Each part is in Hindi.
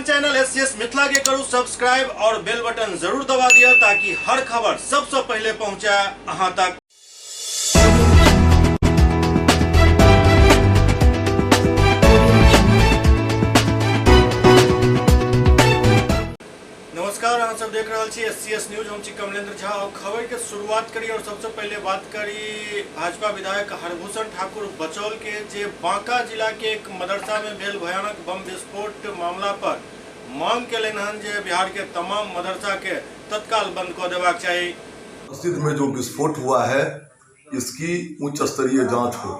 अपन चैनल एससीएस मिथिला के करू सब्सक्राइब और बेल बटन जरूर दबा दिया ताकि हर खबर सबसे पहले पहुंचे अहां तक। नमस्कार, अहाँ सब देख रहे छी एससीएस न्यूज। हम छी कमलेंद्र झा और खबर के शुरुआत करी और सबसे पहले बात करी भाजपा विधायक हरभूषण ठाकुर बचौल के जे बांका जिला के एक मदरसा में भेल भयानक बम विस्फोट मामला पर मांग केलन हन जे बिहार के तमाम मदरसा के तत्काल बंद कर देबाक चाहिए। मस्जिद में जो विस्फोट हुआ है इसकी उच्च स्तरीय जांच हो।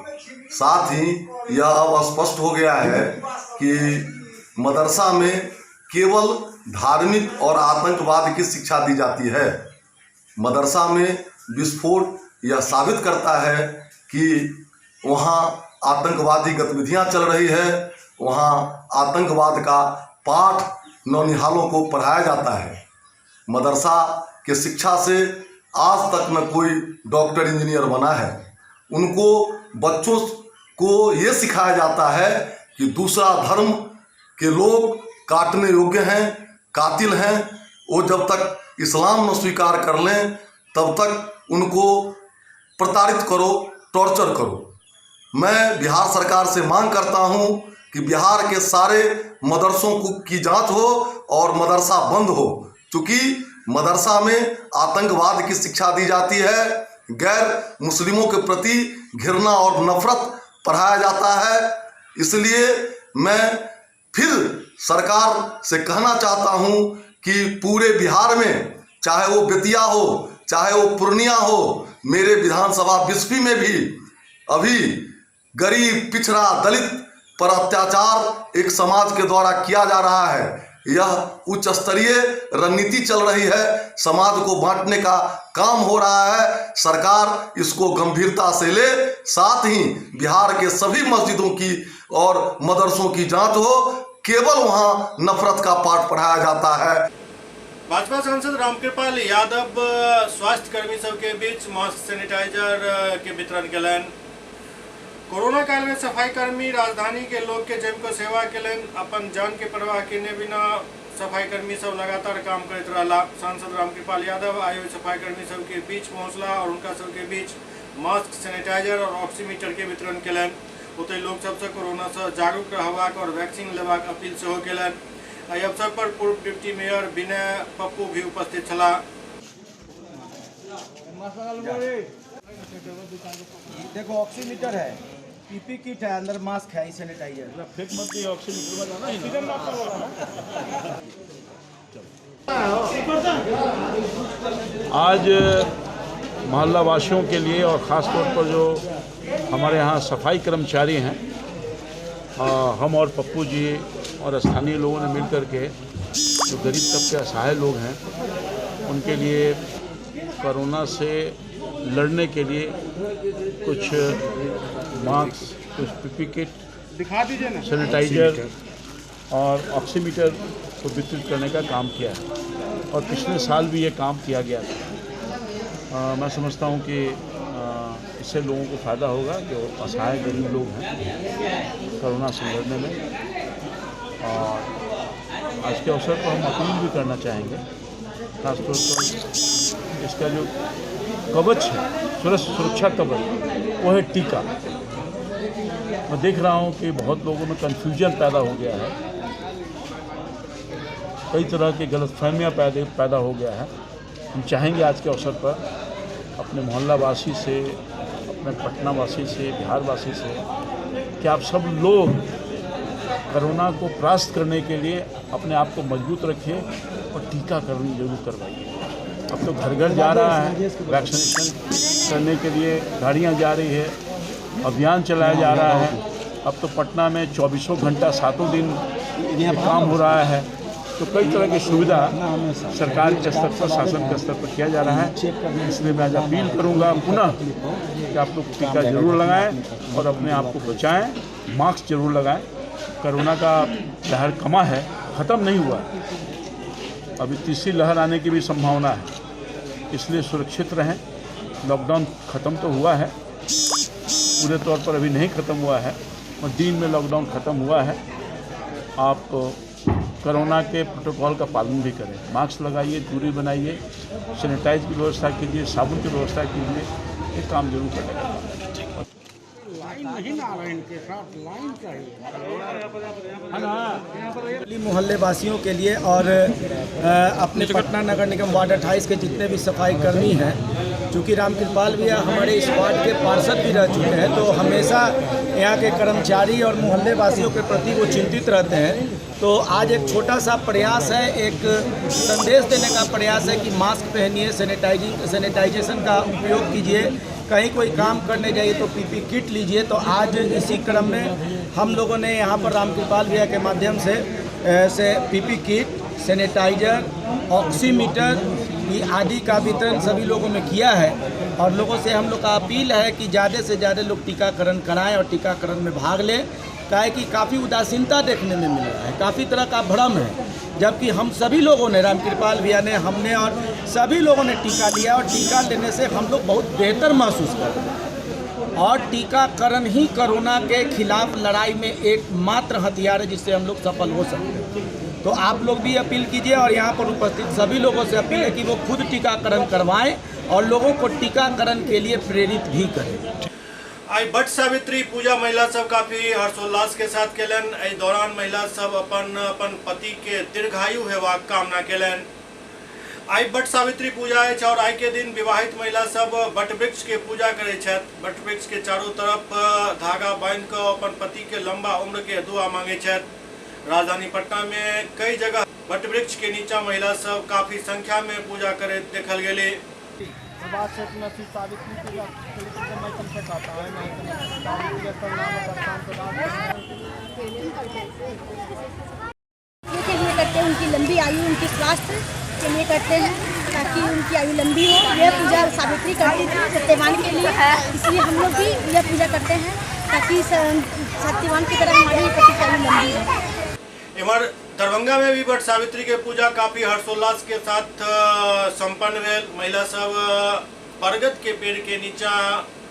साथ ही यह अब स्पष्ट हो गया है कि मदरसा में केवल धार्मिक और आतंकवाद की शिक्षा दी जाती है। मदरसा में विस्फोट यह साबित करता है कि वहाँ आतंकवादी गतिविधियाँ चल रही है, वहाँ आतंकवाद का पाठ नौनिहालों को पढ़ाया जाता है। मदरसा के शिक्षा से आज तक न कोई डॉक्टर इंजीनियर बना है। उनको बच्चों को ये सिखाया जाता है कि दूसरा धर्म के लोग काटने योग्य हैं, कातिल हैं। वो जब तक इस्लाम न स्वीकार कर लें तब तक उनको प्रताड़ित करो, टॉर्चर करो। मैं बिहार सरकार से मांग करता हूं कि बिहार के सारे मदरसों की जांच हो और मदरसा बंद हो। चूँकि मदरसा में आतंकवाद की शिक्षा दी जाती है, गैर मुस्लिमों के प्रति घृणा और नफरत पढ़ाया जाता है। इसलिए मैं फिर सरकार से कहना चाहता हूं कि पूरे बिहार में, चाहे वो बेतिया हो, चाहे वो पूर्णिया हो, मेरे विधानसभा बिस्फी में भी अभी गरीब, पिछड़ा, दलित पर अत्याचार एक समाज के द्वारा किया जा रहा है। यह उच्च स्तरीय रणनीति चल रही है, समाज को बांटने का काम हो रहा है। सरकार इसको गंभीरता से ले, साथ ही बिहार के सभी मस्जिदों की और मदरसों की जांच हो। केवल वहाँ नफरत का पाठ पढ़ाया जाता है। भाजपा सांसद रामकृपाल यादव स्वास्थ्य कर्मी सबके बीच मास्क सैनिटाइजर के वितरण कलन। कोरोना काल में सफाई कर्मी राजधानी के लोग के जम को सेवा कलन। अपन जान के परवाह केने बिना सफाई कर्मी सब लगातार काम करते रहा। सांसद रामकृपाल यादव आयो सफाई कर्मी सबके बीच पहुंचला और उनका सबके बीच मास्क, सैनिटाइजर और ऑक्सीमीटर के वितरण कलन। ओतै लोग सबसे कोरोना से जागरूक रहबाक और वैक्सीन लेबाक अपील सेहो केलन। एहि अवसर पर पूर्व डिप्टी मेयर विनय पप्पू भी उपस्थित छला। देखो ऑक्सीमीटर है, पीपी किट है, अंदर मास्क है, सैनिटाइजर। फेक मत दिए, ऑक्सीमीटर में जाना ही ना। आज मोहल्ला वासियों के लिए और ख़ास तौर पर जो हमारे यहाँ सफाई कर्मचारी हैं, हम और पप्पू जी और स्थानीय लोगों ने मिलकर के जो गरीब तबके असहाय लोग हैं उनके लिए कोरोना से लड़ने के लिए कुछ मास्क, कुछ पीपी किट, दिखा दीजिए ना, सैनिटाइजर और ऑक्सीमीटर को वितरित करने का काम किया है और पिछले साल भी ये काम किया गया था। मैं समझता हूँ कि इससे लोगों को फ़ायदा होगा जो असहाय गरीब लोग हैं कोरोना से लड़ने में। और आज के अवसर पर हम अपील भी करना चाहेंगे, खासतौर पर इसका जो कवच है, सुरक्षा कवच, वो है टीका। मैं देख रहा हूँ कि बहुत लोगों में कन्फ्यूजन पैदा हो गया है, कई तरह की गलतफहमियाँ पैदा हो गया है। हम चाहेंगे आज के अवसर पर अपने मोहल्ला वासी से, अपने पटना वासी से, बिहार वासी से कि आप सब लोग कोरोना को परास्त करने के लिए अपने आप को मजबूत रखिए और टीकाकरण जरूर करवाइए। अब तो घर घर जा रहा है, वैक्सीनेशन करने के लिए गाड़ियां जा रही है, अभियान चलाया जा रहा है। अब तो पटना में 24 घंटा 7 दिन ये काम हो रहा है। तो कई तरह की सुविधा सरकार के स्तर पर, शासन के स्तर पर किया जा रहा है। इसलिए मैं आज अपील करूंगा पुनः कि आप लोग टीका जरूर लगाएं और अपने आप को बचाएं, मास्क जरूर लगाएं। कोरोना का लहर कमा है, ख़त्म नहीं हुआ है, अभी तीसरी लहर आने की भी संभावना है, इसलिए सुरक्षित रहें। लॉकडाउन ख़त्म तो हुआ है, पूरे तौर पर अभी नहीं ख़त्म हुआ है और दिन में लॉकडाउन ख़त्म हुआ है। आप कोरोना के प्रोटोकॉल का पालन भी करें। मास्क लगाइए, दूरी बनाइए, सैनिटाइज की व्यवस्था कीजिए, साबुन की व्यवस्था कीजिए, ये काम जरूर करेगा। मोहल्ले वासियों के लिए और अपने पटना नगर निगम वार्ड 28 के जितने भी सफाई कर्मी हैं, चूँकि रामकृपाल भैया हमारे इस वार्ड के पार्षद भी रह चुके हैं, तो हमेशा यहाँ के कर्मचारी और मोहल्ले वासियों के प्रति वो चिंतित रहते हैं। तो आज एक छोटा सा प्रयास है, एक संदेश देने का प्रयास है कि मास्क पहनिए, सैनिटाइजेशन का उपयोग कीजिए, कहीं कोई काम करने जाइए तो पीपी किट लीजिए। तो आज इसी क्रम में हम लोगों ने यहाँ पर रामकृपाल भैया के माध्यम से पीपी किट, सैनिटाइजर, ऑक्सीमीटर आदि का वितरण सभी लोगों में किया है। और लोगों से हम लोग का अपील है कि ज़्यादा से ज़्यादा लोग टीकाकरण कराएं और टीकाकरण में भाग लें। क्या है कि काफ़ी उदासीनता देखने में मिल रहा है, काफ़ी तरह का भ्रम है, जबकि हम सभी लोगों ने, रामकृपाल भैया ने, हमने और सभी लोगों ने टीका लिया और टीका लेने से हम लोग बहुत बेहतर महसूस कर रहे हैं। और टीकाकरण ही कोरोना के खिलाफ लड़ाई में एकमात्र हथियार है जिससे हम लोग सफल हो सकते हैं। तो आप लोग भी अपील कीजिए और यहाँ पर उपस्थित सभी लोगों से अपील है कि वो खुद टीकाकरण करवाएं और लोगों को टीकाकरण के लिए प्रेरित भी करें। आई बट सावित्री पूजा महिला सब काफी हर्षोल्लास के साथ केलन। एहि दौरान महिला सब अपन पति के दीर्घायु हेबाक कामना केलन। आई बट सावित्री पूजा अछि और आई के दिन विवाहित महिला सब बट वृक्ष के पूजा करे छथि। बट वृक्ष के चारों तरफ धागा बांध कर अपन पति के लंबा उम्र के दुआ मांगे छथि। राजधानी पटना में कई जगह बट वृक्ष के नीचा महिला सब काफी संख्या में पूजा करे देखल गेली। के लिए करते हैं, उनकी लंबी आयु, उनके स्वास्थ्य के लिए करते हैं ताकि उनकी आयु लंबी हो। यह पूजा सावित्री करती थी सत्यवान के लिए, इसलिए हम लोग भी यह पूजा करते हैं ताकि सत्यवान की तरह हमारी पति की आयु लंबी हो। इमर दरभंगा में भी बट सावित्री के पूजा काफी हर्षोल्लास के साथ संपन्न भेल। महिला सब बरगद के पेड़ के नीचा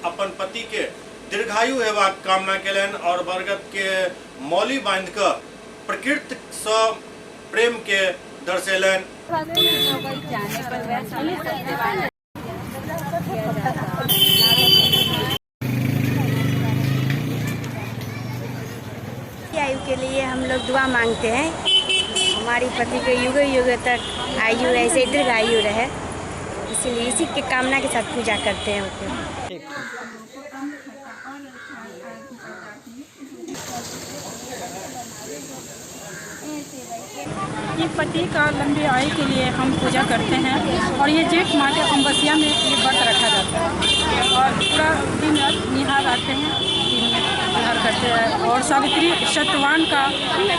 अपन पति के दीर्घायु हेबाक कामना केलन और बरगद के मौली बांध कर प्रकृति से प्रेम के दर्शेलन। आयु के लिए हम लोग दुआ मांगते हैं, हमारी पति के युग युग तक आयु ऐसे दीर्घ आयु रहे, इसीलिए इसी के कामना के साथ पूजा करते हैं। ये पति का लंबी आयु के लिए हम पूजा करते हैं और ये जेठ माह के अमावस्या में ये व्रत रखा जाता है और पूरा दिन रात निहार आते हैं, निहार करते हैं। और सावित्री सत्यवान का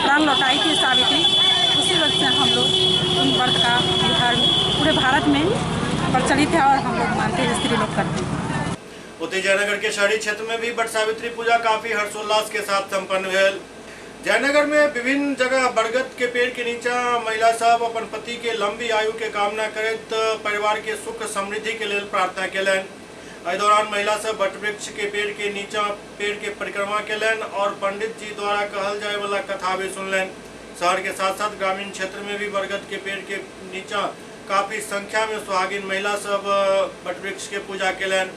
प्राण लौटाई थी सावित्री, उसी वक्त से हम लोग उन व्रत का बिहार पूरे भारत में प्रचलित है और हम लोग मानते हैं, स्त्री लोग करते हैं। उधर जयनगर के शहरी क्षेत्र में भी बट सावित्री पूजा काफी हर्षोल्लास के साथ संपन्न भेल। जयनगर में विभिन्न जगह बरगद के पेड़ के नीचा महिला सब अपन पति के लंबी आयु के कामना करत परिवार के सुख समृद्धि के लिए प्रार्थना केलन। एहि दौरान महिला सब बट वृक्ष के पेड़ के नीचा पेड़ के परिक्रमा केलन और पंडित जी द्वारा कहल जाए वाला कथा भी सुनलन। शहर के साथ साथ ग्रामीण क्षेत्र में भी बरगद के पेड़ के नीचा काफी संख्या में सुहागिन महिला सब बट वृक्ष के पूजा केलन।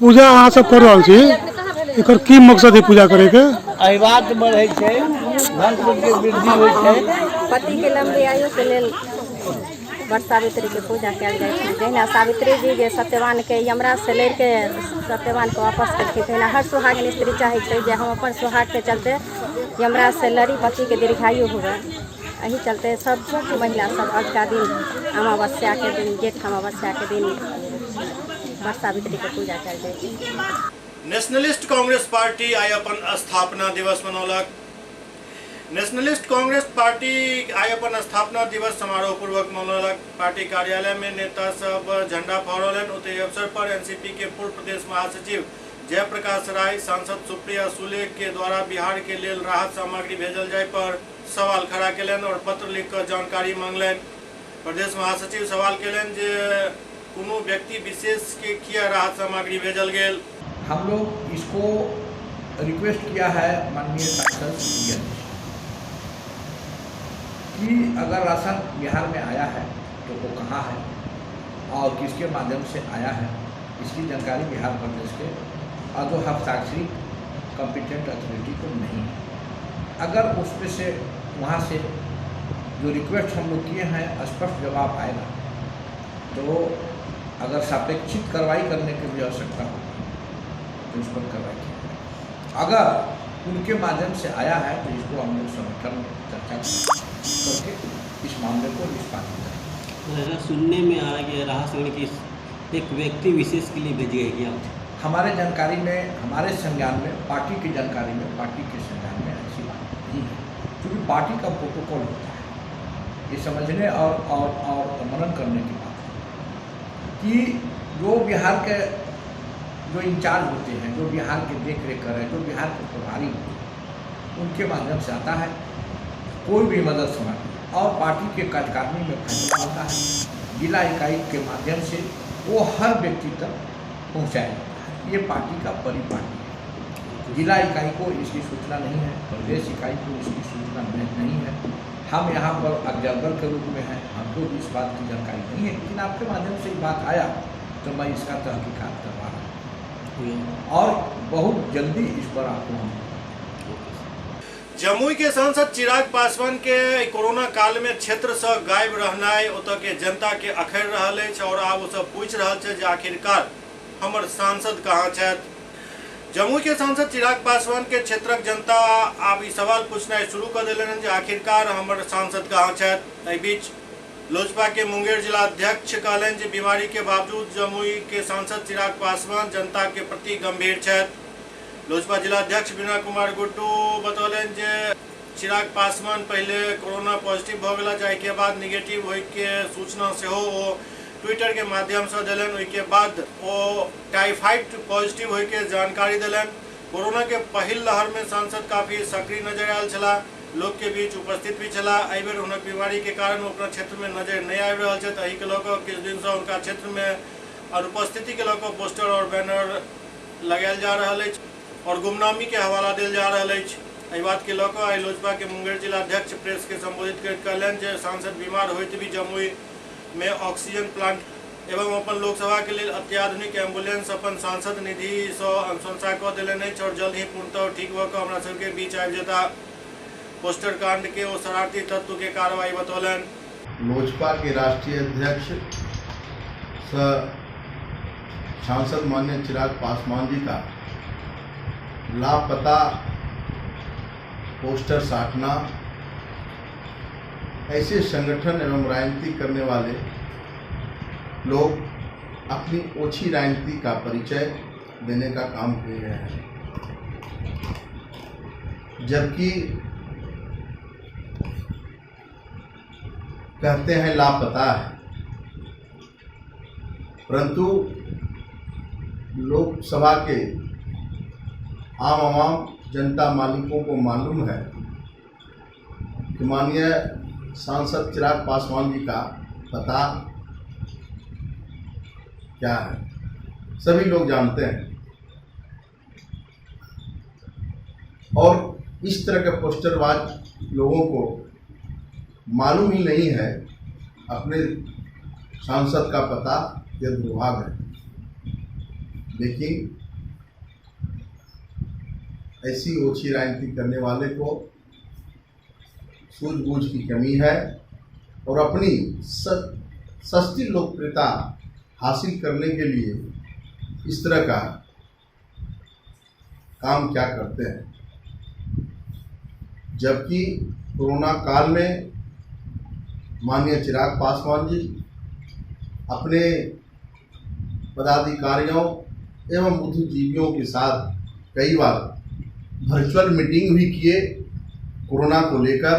पूजा अहाँ सब कर रहल छी, एकर की मकसद है पूजा करे के? अहिवाद बढ़े छै, धन के वृद्धि होइ छै, पति के लंबी आयु के लेल बट सावित्री के पूजा कयल जाइ छै। जहिना सावित्री जी जे सत्यवान के यमराज से लड़ के सत्यवान को वापस करके, तहिना हर सुहागिन स्त्री चाहे छै जे हम अपन सुहाग के चलते यमराज से लड़ी पति के दीर्घायु हुए। यही चलते सब महिला सब आज का दिन अमावस्या के दिन, जेठ अमावस्या के दिन बट सावित्री के पूजा कयल जाइ छै। नेशनलिस्ट कांग्रेस पार्टी आई अपन स्थापना दिवस मनौलक। नेशनलिस्ट कांग्रेस पार्टी आई अपन स्थापना दिवस समारोह पूर्वक मनौलक। पार्टी कार्यालय में नेता सब झंडा फहरौलन। उतई अवसर पर एनसीपी के पूर्व प्रदेश महासचिव जयप्रकाश राय, सांसद सुप्रिया सुले के द्वारा बिहार के लिए राहत सामग्री भेजल जाए पर सवाल खड़ा कलन और पत्र लिखकर जानकारी मांगलन। प्रदेश महासचिव सवाल कलन जे कोनो व्यक्ति विशेष के किया राहत सामग्री भेजल गेल। हम लोग इसको रिक्वेस्ट किया है माननीय सांसद कि अगर राशन बिहार में आया है तो वो कहाँ है और किसके माध्यम से आया है, इसकी जानकारी बिहार प्रदेश के जो हस्ताक्षरित कॉम्पिटेंट अथॉरिटी को नहीं है। अगर उसमें से वहाँ से जो रिक्वेस्ट हम लोग किए हैं स्पष्ट जवाब आएगा तो अगर सापेक्षित कार्रवाई करने की भी आवश्यकता होगी तो इस पर कार्रवाई की जाएगी। अगर उनके माध्यम से आया है तो इसको हम लोग संगठन में चर्चा करके इस मामले को निष्पादित करें। सुनने में आ रहा है कि राहत सामग्री की एक व्यक्ति विशेष के लिए भेजी गई क्या? हमारे जानकारी में, हमारे संज्ञान में, पार्टी की जानकारी में, पार्टी के संज्ञान में ऐसी बात नहीं है, क्योंकि पार्टी का प्रोटोकॉल होता है। ये समझने और मनन करने की बात है कि जो बिहार के जो इंचार्ज होते हैं, जो बिहार के देख रेख कर रहे हैं, जो बिहार के प्रभारी होते हैं, उनके माध्यम से आता है कोई भी मदद समाज और पार्टी के कार्यकारिणी में फैसला होता है। जिला इकाई के माध्यम से वो हर व्यक्ति तक पहुँचाया जाता है। ये पार्टी का परिपाटी है। जिला इकाई को इसकी सूचना नहीं है, प्रदेश इकाई को इसकी सूचना नहीं है। हम यहाँ पर ऑब्जर्वर के रूप में हैं, हमको भी इस बात की जानकारी नहीं है, लेकिन आपके माध्यम से ये बात आया तो मैं इसका तहकीकात करवा रहा हूँ और बहुत जल्दी इस पर आपको हम। जमुई के सांसद चिराग पासवान के कोरोना काल में क्षेत्र से गायब रहनाइ ओतऽ के जनता के अखरि रहल अछि और आब ओ सब पूछि रहल छै जे आखिरकार हमर सांसद कहाँ छथि। जमुई के सांसद चिराग पासवान के क्षेत्रक जनता आब ई सवाल पूछनाइ शुरू कर देलनि जे आखिरकार हमर सांसद कहाँ छथि। एहि बीच लोजपा के मुंगेर जिला अध्यक्ष कहलनि जे बीमारी के बावजूद जमुई के सांसद चिराग पासवान जनता के प्रति गंभीर छथि। लोजपा जिला अध्यक्ष बीना कुमार गुड्डू बतौलन जे चिराग पासवान पहले कोरोना पॉजिटिव भ गेला, जाहि के बाद निगेटिव होय के सूचना सेहो ओ ट्विटर के माध्यम से दिलन। ओहि के बाद ओ टाइफाइड पॉजिटिव होय के जानकारी दिलन। कोरोना के पहिल लहर में सांसद काफी सक्रिय नजर आयल छला, लोग के बीच उपस्थित भी छला। एहि बेर हुनक बीमारी के कारण अपना क्षेत्र में नजर नहीं आबि रहल छथि। एहि के लऽ कऽ किछु दिन से उनका क्षेत्र में अनुपस्थिति के लऽ कऽ पोस्टर और बैनर लगायल जा रहल अछि और गुमनामी के हवाला दिल जा रहा है। एहि बात के लऽ कऽ आइ लोजपा के मुंगेर जिला अध्यक्ष प्रेस के संबोधित करैत कहलनि जे सांसद बीमार होइत भी जमुई में ऑक्सीजन प्लांट एवं अपन लोकसभा के लिए अत्याधुनिक एम्बुलेंस अपन सांसद निधि से अनुशंसा कऽ देलनि अछि और जल्द ही पूर्णतः ठीक भऽ कऽ हमरा सबके बीच आबि जेता। पोस्टर कांड के ओ शरारती तत्व के कार्रवाई बतौलनि। लोजपा के राष्ट्रीय अध्यक्ष सांसद माननीय चिराग पासवान जी का लापता पोस्टर साटना, ऐसे संगठन एवं राजनीति करने वाले लोग अपनी ओछी राजनीति का परिचय देने का काम कर रहे हैं, जबकि कहते हैं लापता है, परंतु लोकसभा के आम जनता मालिकों को मालूम है कि माननीय सांसद चिराग पासवान जी का पता क्या है, सभी लोग जानते हैं। और इस तरह के पोस्टरबाज लोगों को मालूम ही नहीं है अपने सांसद का पता, यह दुर्भाग्य है। लेकिन ऐसी ओछी राजनीति करने वाले को सूझबूझ की कमी है और अपनी सस्ती लोकप्रियता हासिल करने के लिए इस तरह का काम क्या करते हैं। जबकि कोरोना काल में माननीय चिराग पासवान जी अपने पदाधिकारियों एवं बुद्धिजीवियों के साथ कई बार वर्चुअल मीटिंग भी किए कोरोना को लेकर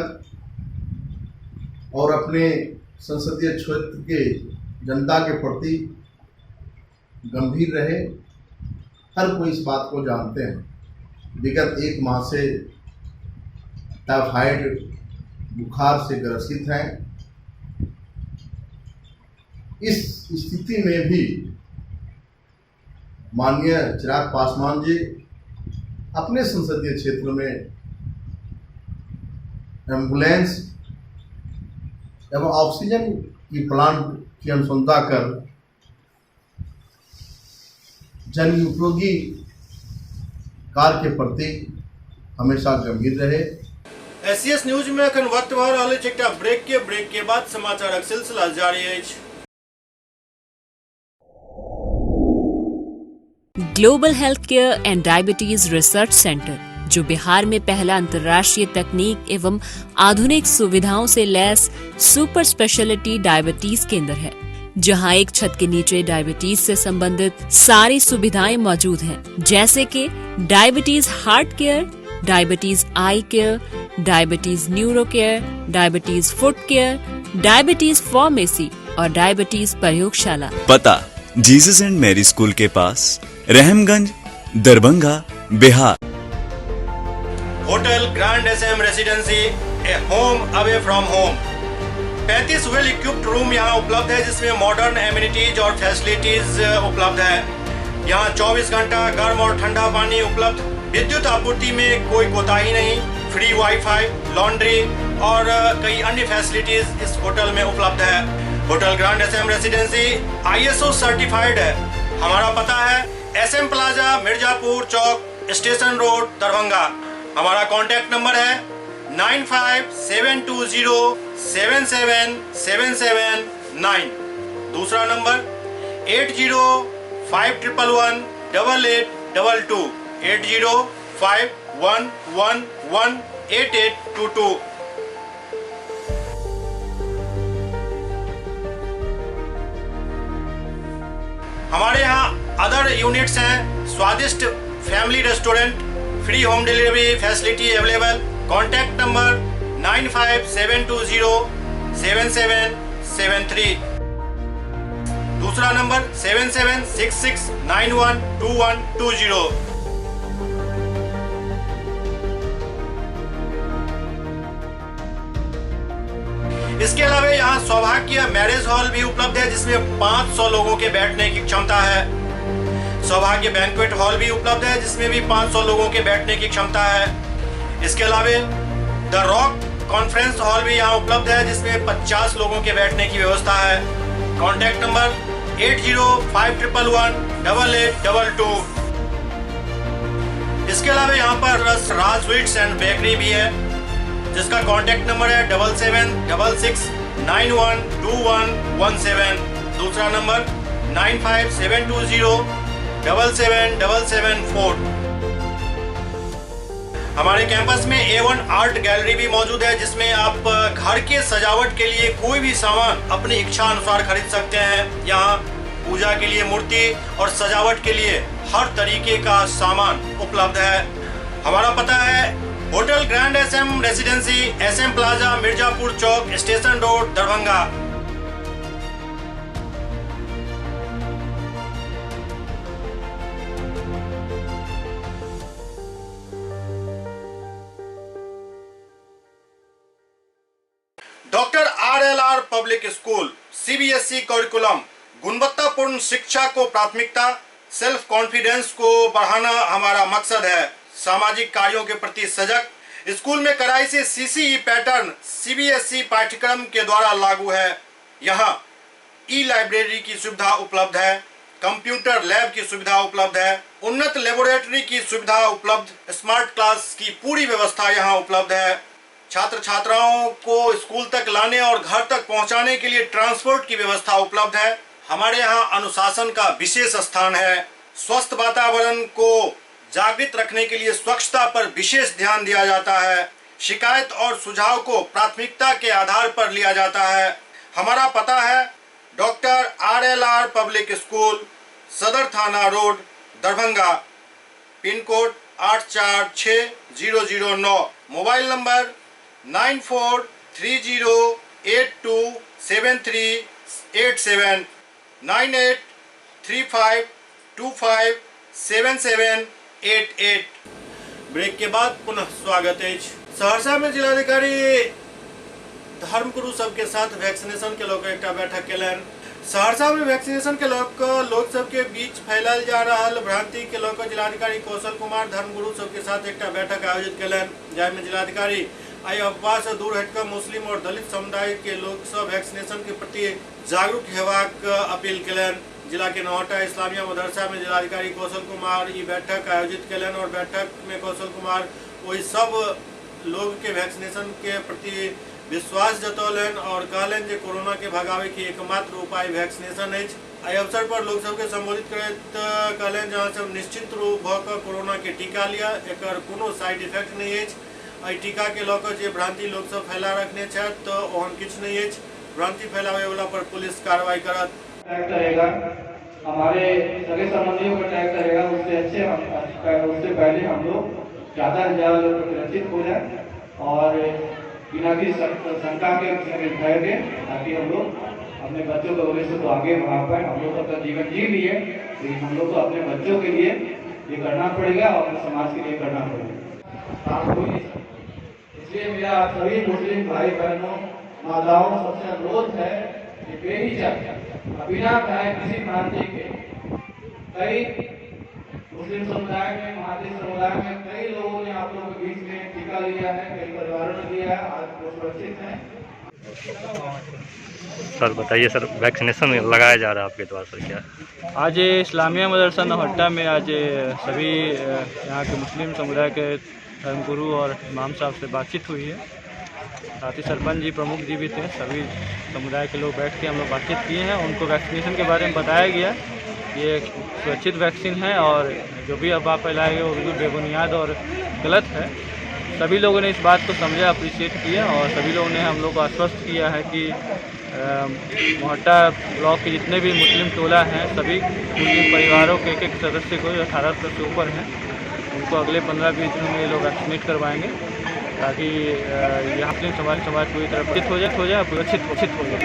और अपने संसदीय क्षेत्र के जनता के प्रति गंभीर रहे। हर कोई इस बात को जानते हैं, विगत 1 माह से टाइफाइड बुखार से ग्रसित हैं। इस स्थिति में भी माननीय चिराग पासवान जी अपने संसदीय क्षेत्र में एम्बुलेंस एवं ऑक्सीजन की प्लांट की अनुशंसा कर जन उपयोगी कार्य के प्रति हमेशा गंभीर रहे। एससीएस न्यूज में अखन वक्त भर रहल अछि एकटा ब्रेक के बाद समाचारक सिलसिला जारी अछि। Global health care and diabetes research centre, जो बिहार में पहला अंतर्राष्ट्रीय तकनीक एवं आधुनिक सुविधाओं से लैस सुपर स्पेशलिटी डायबिटीज केंद्र है, जहां एक छत के नीचे डायबिटीज से संबंधित सारी सुविधाएं मौजूद हैं, जैसे कि diabetes heart care, diabetes eye care, diabetes neuro care, diabetes foot care, diabetes pharmacy और डायबिटीज प्रयोगशाला। पता जीसस एंड मैरी स्कूल के पास, Rahamganj, Darbhanga, Bihar. Hotel grand SM residency, a home away from home. 35 well equipped room यहाँ उपलब्ध है, जिसमें मॉडर्न एमिनिटीज और फैसिलिटीज उपलब्ध है। यहाँ 24 घंटा गर्म और ठंडा पानी उपलब्ध। विद्युत आपूर्ति में कोई कोताही नहीं। फ्री वाईफाई, लॉन्ड्री और कई अन्य फैसिलिटीज इस होटल में उपलब्ध है। Hotel grand SM residency ISO certified है। हमारा पता है SM plaza, Mirzapur Chowk, station road, Darbhanga. हमारा कॉन्टैक्ट नंबर है 9572077779। दूसरा नंबर 8051118822, 8051118822। हमारे यहाँ अदर यूनिट्स हैं। स्वादिष्ट family restaurant, free home delivery facility available. Contact number 9572077773। दूसरा नंबर 7766912120। इसके अलावा यहाँ सौभाग्य मैरिज हॉल भी उपलब्ध है, जिसमें 500 लोगों के बैठने की क्षमता है। सौभाग्य बैंक्वेट हॉल भी उपलब्ध है, जिसमें भी 500 लोगों के बैठने की क्षमता है। इसके अलावा द रॉक कॉन्फ्रेंस हॉल भी यहाँ उपलब्ध है, जिसमें 50 लोगों के बैठने की व्यवस्था है। Contact number 8051118822। इसके अलावा यहाँ पर राज स्वीट्स एंड बेकरी भी है, जिसका कॉन्टैक्ट नंबर है 7766912117। दूसरा नंबर 9572077774। हमारे कैंपस में A1 आर्ट गैलरी भी मौजूद है, जिसमें आप घर के सजावट के लिए कोई भी सामान अपनी इच्छा अनुसार खरीद सकते हैं। यहाँ पूजा के लिए मूर्ति और सजावट के लिए हर तरीके का सामान उपलब्ध है। हमारा पता है hotel grand SM residency, SM plaza, Mirzapur Chowk, station road, Darbhanga. Doctor RLR public school, CBSE curriculum, गुणवत्तापूर्ण शिक्षा को प्राथमिकता, सेल्फ कॉन्फिडेंस को बढ़ाना हमारा मकसद है। सामाजिक कार्यों के प्रति सजग। स्कूल में कड़ाई से CCE पैटर्न CBSE पाठ्यक्रम के द्वारा लागू है। यहाँ लाइब्रेरी की सुविधा उपलब्ध है, कंप्यूटर लैब की सुविधा उपलब्ध है, उन्नत लेबोरेटरी की सुविधा उपलब्ध, स्मार्ट क्लास की पूरी व्यवस्था यहाँ उपलब्ध है। छात्र छात्राओं को स्कूल तक लाने और घर तक पहुँचाने के लिए ट्रांसपोर्ट की व्यवस्था उपलब्ध है। हमारे यहाँ अनुशासन का विशेष स्थान है। स्वस्थ वातावरण को जागृत रखने के लिए स्वच्छता पर विशेष ध्यान दिया जाता है। शिकायत और सुझाव को प्राथमिकता के आधार पर लिया जाता है। हमारा पता है doctor RLR public school, Sadar Thana road, Darbhanga. Pin code 946009, mobile number 9430827387, 9835257788। Break के बाद पुनः स्वागत है। सहरसा में जिलाधिकारी धर्मगुरु सबके साथ वैक्सीनेशन के लोग एक बैठक केलन। सहरसा में वैक्सीनेशन के लोग सबके बीच फैलाल जा रहा भ्रांति के लोग जिलाधिकारी कौशल कुमार धर्मगुरु सबके साथ एक बैठक आयोजित केलन, जाहिमे जिलाधिकारी आई अफवाह से दूर हटकर मुस्लिम और दलित समुदाय के लोग सब वैक्सीनेशन के प्रति जागरूक हेबाक अपील केलन। जिला के नौहटा इस्लामिया मदरसा में जिलाधिकारी कौशल कुमार ये बैठक आयोजित केलन और बैठक में कौशल कुमार वही सब लोग के वैक्सीनेशन के प्रति विश्वास जतौलन और कहलन जे कोरोना के भगावे के एकमात्र उपाय वैक्सीनेशन है। एहि अवसर पर लोग सबके संबोधित करैत कहलन जहाँ सब निश्चित रूप भऽ कऽ कोरोना के टीका लिया, एकर कोनो साइड इफेक्ट नहीं है। एहि टीका के लऽ कऽ जे भ्रांति लोग सब फैला रखने छथि तऽ ओहन किछु नहीं है। भ्रांति फैलावे वाला पर पुलिस कार्रवाई करत। टैग करेगा, हमारे सगे संबंधियों का टैग करेगा, उससे पहले हम लोग ज़्यादा से ज़्यादा लोग सुरक्षित हो जाए और बिना भी शंका के भय के, ताकि हम लोग अपने बच्चों के भविष्य को आगे बढ़ा पाए। हम लोग अपना जीवन जी लिए, लेकिन हम लोग को अपने बच्चों के लिए ये करना पड़ेगा और अपने समाज के लिए करना पड़ेगा। इसलिए मेरा सभी मुस्लिम भाई बहनों माताओं सबसे अनुरोध है कि बेहिचक बिना भय किसी भ्रांति के, कई मुस्लिम समुदाय में, महादेव समुदाय में कई लोगों ने आप लोगों के बीच में टीका लिया है, कई परिवारों ने लिया है, आज वो सुरक्षित हैं। सर बताइए सर, वैक्सीनेशन लगाया जा रहा है आपके द्वारा सर क्या? आज इस्लामिया मदरसा नौहट्टा में आज सभी यहाँ के मुस्लिम समुदाय के धर्मगुरु और इमाम साहब से बातचीत हुई है। साथ ही सरपंच जी, प्रमुख जी भी थे। सभी समुदाय के लोग बैठ के हम लोग बातचीत किए हैं। उनको वैक्सीनेशन के बारे में बताया गया, ये सुरक्षित वैक्सीन है और जो भी अफवाह फैलाए गए वो बिल्कुल बेबुनियाद और गलत है। सभी लोगों ने इस बात को समझा, अप्रिशिएट किया और सभी लोगों ने हम लोग को आश्वस्त किया है कि मोहट्टा ब्लॉक के जितने भी मुस्लिम टोला हैं, सभी मुस्लिम परिवारों के एक सदस्य को जो 18 वर्ष से ऊपर हैं, उनको अगले 15-20 दिनों में ये लोग वैक्सीनेट करवाएंगे, ताकि यहाँ मुस्लिम समाज पूरी तरह सुरक्षित हो जाए, सुरक्षित हो जाए।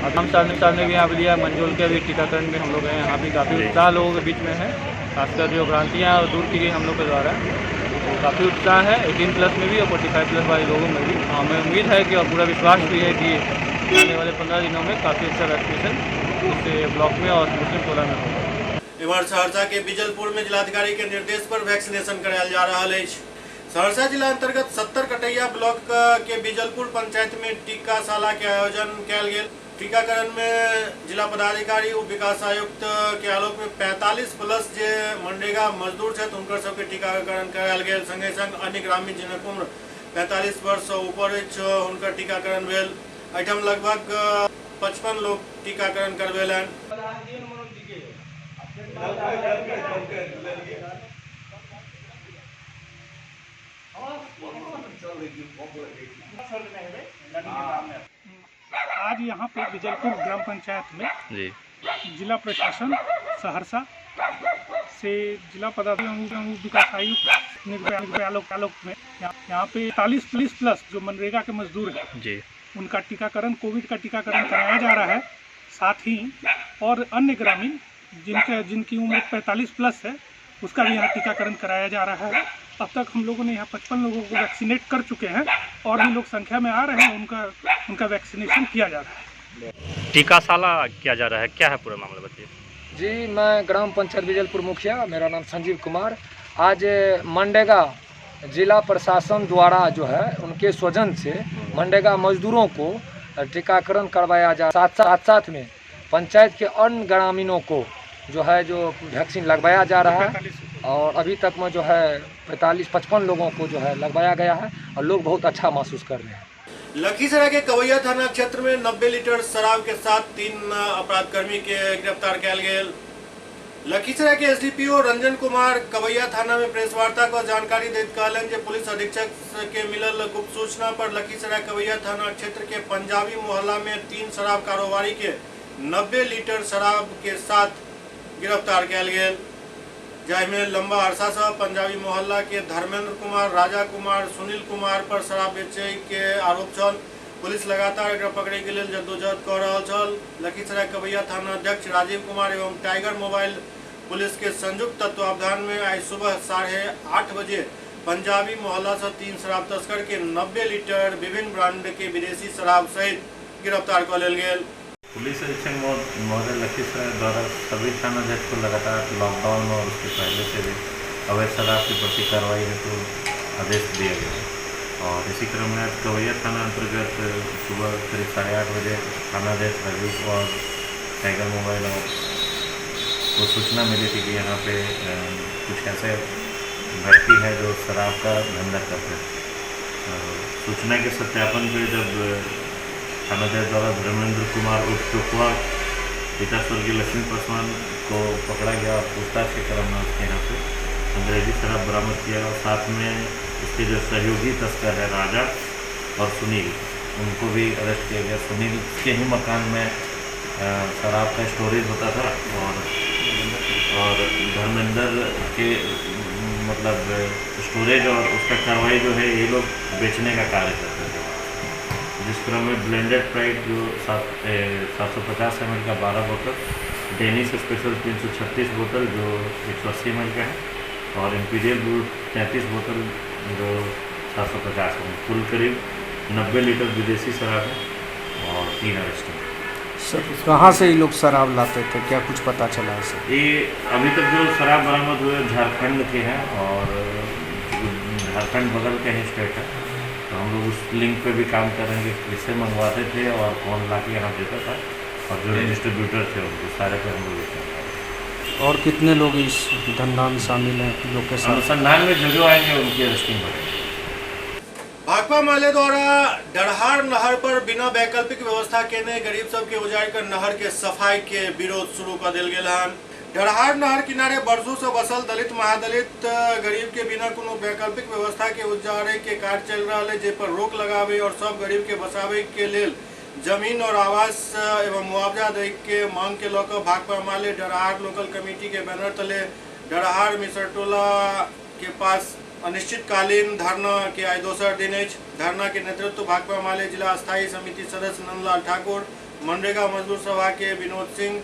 और हम साल ने भी यहाँ पर लिया, मंजोल के भी टीकाकरण में हम लोग हैं। यहाँ भी काफ़ी उत्साह लोगों के बीच में है, खासकर जो भ्रांतियाँ दूर की गई हम लोग के द्वारा, तो काफ़ी उत्साह है 18+ में भी और 45+ वाले लोगों में भी। हमें उम्मीद है कि और पूरा विश्वास भी है कि आने वाले 15 दिनों में काफ़ी अच्छा वैक्सीनेशन इस ब्लॉक में और मुस्लिम टोला में होगा। इमर सहरसा के बिजलपुर में जिलाधिकारी के निर्देश पर वैक्सीनेशन करायल जा रहा है। सहरसा जिला अंतर्गत 70 कटैया ब्लॉक के बिजलपुर पंचायत में टीकाशाला के आयोजन किया गया। टीकाकरण में जिला पदाधिकारी उप विकास आयुक्त के आलोक में 45+ जे मनरेगा मजदूर है उनकर सबके टीकाकरण करायल गया। संगे संग अन्य ग्रामीण जिनक उम्र 45 वर्ष से ऊपर उनकर टीकाकरण भेल। एहिठाम लगभग 55 लोग टीकाकरण करवेलन। आज यहाँ पे बिजलपुर ग्राम पंचायत में जिला प्रशासन सहरसा से जिला पदाधिकारी विकास आयुक्त आलोक में यहाँ पे 45+ जो मनरेगा के मजदूर हैं जी, उनका टीकाकरण, कोविड का टीकाकरण कराया जा रहा है। साथ ही और अन्य ग्रामीण जिनकी उम्र 45+ है उसका भी यहाँ टीकाकरण कराया जा रहा है। अब तक हम लोगों ने यहाँ 55 लोगों को वैक्सीनेट कर चुके हैं और भी लोग संख्या में आ रहे हैं, उनका वैक्सीनेशन किया जा रहा है। टीकाशाला किया जा रहा है, क्या है पूरा मामला बताइए। जी, मैं ग्राम पंचायत बिजलपुर मुखिया, मेरा नाम संजीव कुमार। आज मनरेगा जिला प्रशासन द्वारा जो है उनके स्वजन से मनरेगा मजदूरों को टीकाकरण करवाया जा रहा है। साथ में पंचायत के अन्य ग्रामीणों को जो वैक्सीन लगवाया जा रहा है और अभी तक में जो है 55 लोगों को जो है लगवाया गया है और लोग बहुत अच्छा महसूस कर रहे हैं। लखीसराय के कवैया थाना क्षेत्र में 90 लीटर शराब के साथ 3 अपराधकर्मी के गिरफ्तार किया गया। लखीसराय के एसडीपीओ रंजन कुमार कवैया थाना में प्रेस वार्ता को जानकारी देते कहलन जे पुलिस अधीक्षक के मिलल गुप्त सूचना पर लखीसराय कवैया थाना क्षेत्र के पंजाबी मोहल्ला में 3 शराब कारोबारी के 90 लीटर शराब के साथ गिरफ्तार किया गया। जिसमें लंबा अरसा से पंजाबी मोहल्ला के धर्मेंद्र कुमार, राजा कुमार, सुनील कुमार पर शराब बेचे के आरोप छल। पुलिस लगातार एक पकड़े के लिए जद्दोजहद कर रहा छल। लखीसराय कबैया थाना अध्यक्ष राजीव कुमार एवं टाइगर मोबाइल पुलिस के संयुक्त तत्वावधान में आज सुबह 8:30 बजे पंजाबी मोहल्ला से 3 शराब तस्कर के 90 लीटर विभिन्न ब्रांड के विदेशी शराब सहित गिरफ्तार कर लिया गया। पुलिस अधीक्षक महोदय लखीसराय द्वारा सभी थानाध्यक्ष को लगातार लॉकडाउन और उसके पहले से भी अवैध शराब के प्रति कार्रवाई हेतु आदेश दिया गया और इसी क्रम में आज कवैया थाना अंतर्गत सुबह करीब 8:30 बजे थानाध्यक्ष राजीव और टाइगर मोबाइल को सूचना मिली थी कि यहाँ पे कुछ ऐसे व्यक्ति हैं जो शराब का धंधा करते हैं। सूचना के सत्यापन पे जब थानाध्यक्ष द्वारा धर्मेंद्र कुमार उर्फ टोकुआ पिता स्वर्गीय लक्ष्मी पासवान को पकड़ा गया और पूछताछ के क्रम में उसके यहाँ से अंग्रेजी शराब बरामद किया और साथ में इसके जो सहयोगी तस्कर है राजा और सुनील, उनको भी अरेस्ट किया गया। सुनील के ही मकान में शराब का स्टोरेज होता था और धर्मेंद्र के मतलब स्टोरेज और उसका कार्रवाई जो है ये लोग बेचने का कार्य करते थे। जिस क्रम में ब्लेंडेड प्राइड जो 750 ml का 12 बोतल, डेनिश स्पेशल 336 बोतल जो 180 ml का है और इम्पीरियल ब्रू 33 बोतल जो 750 ml, कुल करीब 90 लीटर विदेशी शराब है और 3 अरेस्ट हैं। सर कहाँ से ये लोग शराब लाते थे, क्या कुछ पता चला है सर? ये अभी तक जो शराब बरामद हुए झारखंड के हैं और झारखंड बगल के ही स्टेट है, तो हम लोग उस लिंक पे भी काम करेंगे किससे मंगवाते थे और कौन ला के यहाँ देता था और जो डिस्ट्रीब्यूटर थे उनको सारे पे हम लोग। और कितने लोग इस धंधा में शामिल हैं लोग के साथ? अनुसंधान में जो आएंगे उनकी अरेस्टिंग बढ़ेगी। भाकपा माले द्वारा डरहार नहर पर बिना वैकल्पिक व्यवस्था के गरीब सबके उजाड़ कर नहर के सफाई के विरोध शुरू कर दिल गया। डरहार नहर किनारे वर्षों से बसल दलित महादलित गरीब के बिना कोनो वैकल्पिक व्यवस्था के उजाड़े के कार्य चल रहा है, जे पर रोक लगावे और सब गरीब के बसावे के लेल जमीन और आवास एवं मुआवजा दे के मांग के लेकर भाकपा माले डरहार लोकल कमेटी के बैनर तले डरहार मिसरटोला के पास अनिश्चितकालीन धरना के आज दोसर दिन धरना के नेतृत्व भाकपा माले जिला स्थायी समिति सदस्य नंदलाल ठाकुर, मनरेगा मजदूर सभा के विनोद सिंह,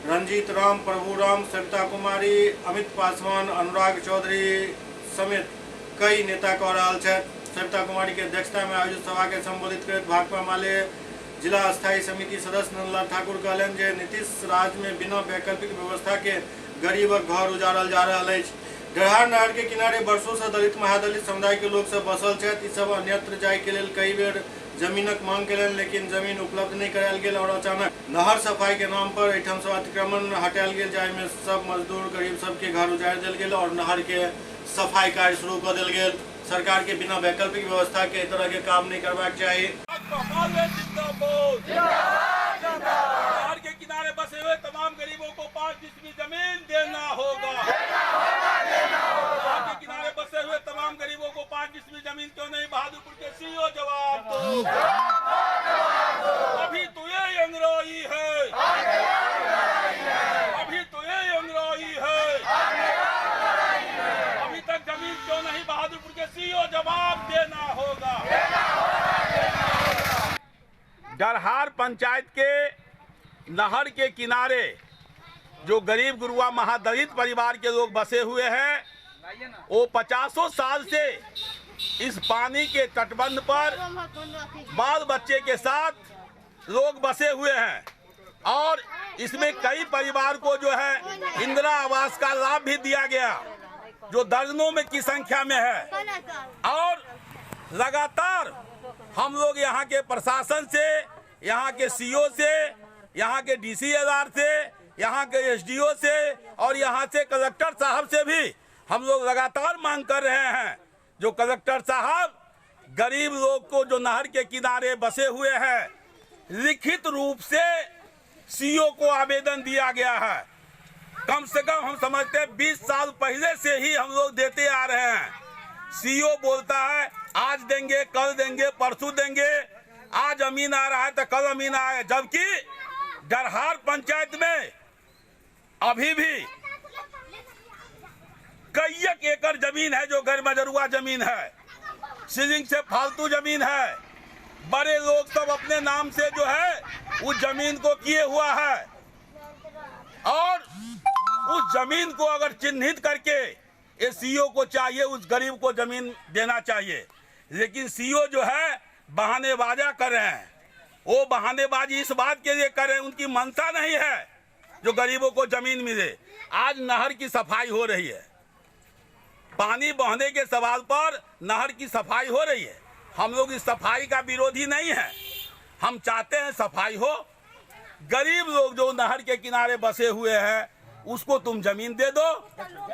रंजीत राम, प्रभु राम, सविता कुमारी, अमित पासवान, अनुराग चौधरी समेत कई नेता कह रहा है। सविता कुमारी के अध्यक्षता में आयोजित सभा के संबोधित कर भाकपा माले जिला स्थायी समिति सदस्य नंदलाल ठाकुर कहलन जे नीतीश राज में बिना वैकल्पिक व्यवस्था के गरीबक घर उजाड़ल जा रहा है। डरहार नहर के किनारे वर्षों से दलित महादलित समुदाय के लोग सब बसल छथि। ई सब अन्यत्र जाय के लेल कई बेर जमीनक मांग केलन, लेकिन जमीन उपलब्ध नहीं करायल गेल और अचानक नहर सफाई के नाम पर एठम से अतिक्रमण हटायल गेल, जाय में सब मजदूर गरीब सबके घर उजाड़ दिल गेल और नहर के सफाई कार्य शुरू कर दिल गेल। सरकार के बिना वैकल्पिक व्यवस्था के तरह के काम नहीं करवाक चाहिए। नहर के किनारे बसे हुए तमाम गरीबों को 5 डिसमिल जमीन देना होगा। नहर के किनारे बसे हुए तमाम गरीबों को 5 डिसमिल जमीन क्यों नहीं? बहादुरपुर के सीओ जवाब दो। अभी तो ये अंग्रेजी है, अभी तो ये अंग्रेजी है, अभी तक जमीन क्यों नहीं? बहादुरपुर के सीओ जवाब देना होगा। डरहार पंचायत के नहर के किनारे जो गरीब गुरुआ महादलित परिवार के लोग बसे हुए हैं, वो 50 साल से इस पानी के तटबंध पर बाल बच्चे के साथ लोग बसे हुए हैं और इसमें कई परिवार को जो है इंदिरा आवास का लाभ भी दिया गया, जो दर्जनों में की संख्या में है। और लगातार हम लोग यहाँ के प्रशासन से, यहाँ के सीओ से, यहाँ के डीसीएलआर से, यहाँ के एसडीओ से और यहाँ से कलेक्टर साहब से भी हम लोग लगातार मांग कर रहे हैं, जो कलेक्टर साहब गरीब लोग को जो नहर के किनारे बसे हुए हैं, लिखित रूप से सीओ को आवेदन दिया गया है। कम से कम हम समझते हैं 20 साल पहले से ही हम लोग देते आ रहे हैं। सीओ बोलता है आज देंगे, कल देंगे, परसों देंगे, आज अमीन आ रहा है तो कल अमीन आए, जबकि डरहार पंचायत में अभी भी जमीन है जो गैर मजरूआ जमीन है, सीलिंग से फालतू जमीन है, बड़े लोग सब अपने नाम से जो है उस जमीन को किए हुआ है और उस जमीन को अगर चिन्हित करके ये सीईओ को चाहिए उस गरीब को जमीन देना चाहिए, लेकिन सीईओ जो है बहानेबाजा कर रहे हैं। वो बहानेबाजी इस बात के लिए कर रहे हैं, उनकी मंशा नहीं है जो गरीबों को जमीन मिले। आज नहर की सफाई हो रही है, पानी बहने के सवाल पर नहर की सफाई हो रही है। हम लोग इस सफाई का विरोधी नहीं है, हम चाहते हैं सफाई हो। गरीब लोग जो नहर के किनारे बसे हुए हैं उसको तुम जमीन दे दो,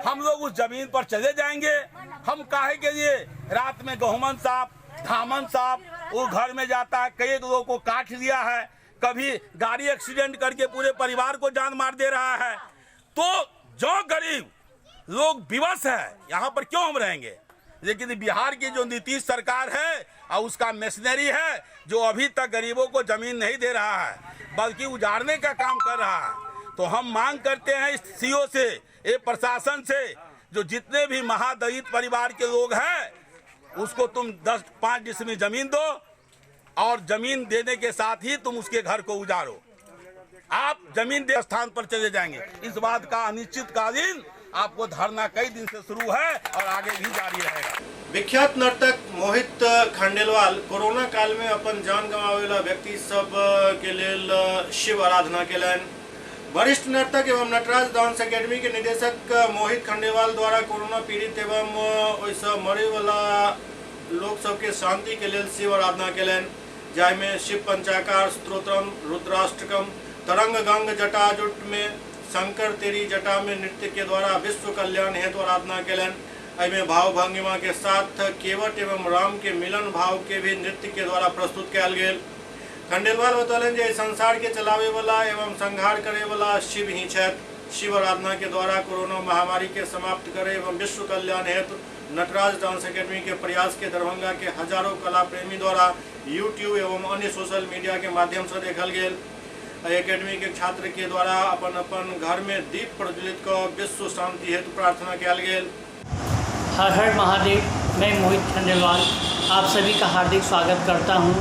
हम लोग उस जमीन पर चले जाएंगे। हम काहे के लिए रात में गहुमन सांप, धामन सांप वो घर में जाता है, कई लोगों को काट लिया है, कभी गाड़ी एक्सीडेंट करके पूरे परिवार को जान मार दे रहा है। तो जो गरीब लोग विवश है यहाँ पर क्यों हम रहेंगे? लेकिन बिहार की जो नीतीश सरकार है और उसका मशीनरी है जो अभी तक गरीबों को जमीन नहीं दे रहा है बल्कि उजाड़ने का काम कर रहा है। तो हम मांग करते हैं इस सीईओ से, ये प्रशासन से, जो जितने भी महादलित परिवार के लोग हैं उसको तुम 10-5 डिसमिल जमीन दो और जमीन देने के साथ ही तुम उसके घर को उजाड़ो। आप जमीन दे स्थान पर चले जाएंगे। इस बात का अनिश्चितकालीन आपको धरना कई दिन से शुरू है और आगे भी जारी रहेगा। विख्यात नर्तक मोहित खंडेलवाल कोरोना काल में अपन जान गंवावेला व्यक्ति सब के लेल शिव आराधना केलन। वरिष्ठ नर्तक एवं नटराज डांस एकेडमी के निदेशक मोहित खंडेलवाल द्वारा कोरोना पीड़ित एवं ओइसे मरे वाला लोग सबके शांति के लेल शिव आराधना केलन, जाहिमे शिव पंचाकार, स्तोत्रम, रुद्राष्टकम, तरंग गंग जटाजुट में शंकर तेरी जटा में नृत्य के द्वारा विश्व कल्याण हेतु आराधना केलन। एहिमे भाव भंगिमा के साथ केवट एवं राम के मिलन भाव के भी नृत्य के द्वारा प्रस्तुत कयल गेल। खंडेलवाल बतौलन जे संसार के चलावे वाला एवं संहार करे वाला शिव ही छथि। शिव आराधना के द्वारा कोरोना महामारी के समाप्त करे एवं विश्व कल्याण हेतु नटराज डांस एकेडमी के प्रयास के दरभंगा के हजारों कला प्रेमी द्वारा यूट्यूब एवं अन्य सोशल मीडिया के माध्यम से देखल गेल। एकेडमी के छात्र के द्वारा अपन घर में दीप प्रज्वलित कर विश्व शांति हेतु प्रार्थना कयल गेल। हर हर महादेव। मैं मोहित खंडेलवाल आप सभी का हार्दिक स्वागत करता हूं।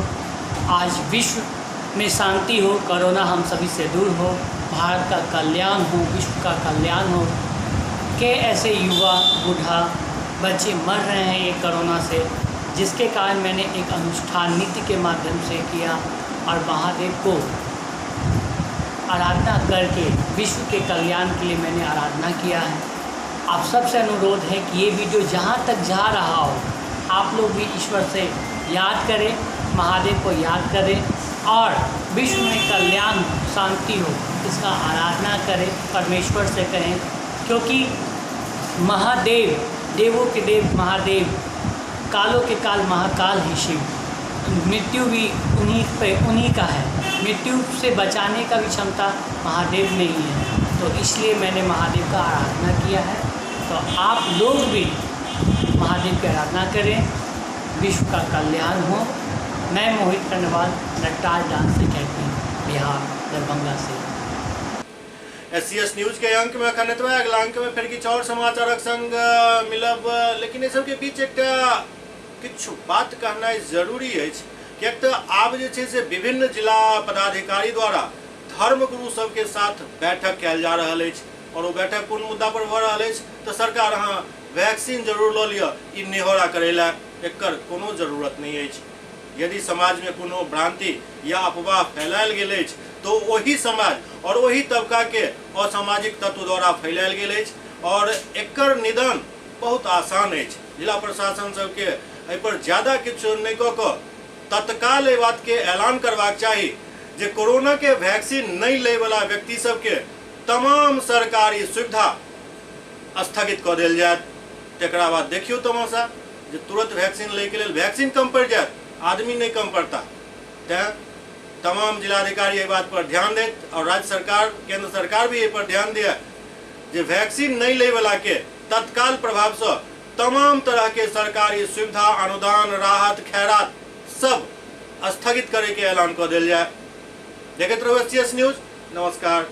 आज विश्व में शांति हो, कोरोना हम सभी से दूर हो, भारत का कल्याण हो, विश्व का कल्याण हो। के ऐसे युवा, बूढ़ा, बच्चे मर रहे हैं ये कोरोना से, जिसके कारण मैंने एक अनुष्ठान नीति के माध्यम से किया और महादेव को आराधना करके विश्व के कल्याण के लिए मैंने आराधना किया है। आप सबसे अनुरोध है कि ये वीडियो जहाँ तक जा रहा हो आप लोग भी ईश्वर से याद करें, महादेव को याद करें और विश्व में कल्याण शांति हो इसका आराधना करें, परमेश्वर से कहें। क्योंकि महादेव, देवों के देव महादेव, कालों के काल महाकाल ही शिव। मृत्यु भी उन्हीं का है, मृत्यु से बचाने का भी क्षमता महादेव में ही है। तो इसलिए मैंने महादेव का आराधना किया है। तो आप लोग भी महादेव की आराधना करें, विश्व का कल्याण हो। मैं मोहित खंडेलवाल, नटराज डांस एकेडमी, बिहार, दरभंगा से। SCS न्यूज के अंक में खनतवा अगला अंक में फिर किछु और समाचारक संग मिलब, लेकिन ये सब के बीच एक किछु बात कहना जरूरी है कि आब जे छै से विभिन्न जिला पदाधिकारी द्वारा धर्मगुरु सबके साथ बैठक कयल जा रहल अछि और वो बैठक कोन मुद्दा पर भऽ रहल अछि तो सरकार अहाँ वैक्सीन जरूर लऽ लिअ, ई निहोरा करैला एकर कोनो जरूरत नहीं अछि। यदि समाज में कोनो भ्रांति या अफवाह फैलायल गेल अछि तो वही समाज और वही तबका के असामाजिक तत्व द्वारा फैलायल गेल अछि और एकर निदान बहुत आसान अछि। जिला प्रशासन सबके एहि पर ज्यादा किछु नहीं कऽ कऽ तत्काल एहि बात के ऐलान करबाक चाही जे कोरोना के वैक्सीन नहीं ले वाला व्यक्ति सबके तमाम सरकारी सुविधा स्थगित कऽ देल जायत। तकरा बाद देखियो तमाशा जे तुरंत वैक्सीन ले के लेल वैक्सीन कम पड़ जायत, आदमी नहीं कम पड़ता। तैं तमाम जिलाधिकारी एहि बात पर ध्यान देत और राज्य सरकार, केंद्र सरकार भी एहि पर ध्यान दिया जे वैक्सीन नहीं ले वाला के तत्काल प्रभाव से तमाम तरह के सरकारी सुविधा, अनुदान, राहत, खैरात सब स्थगित करे के ऐलान कर दिया जाए। देखते रहो SCS न्यूज। नमस्कार।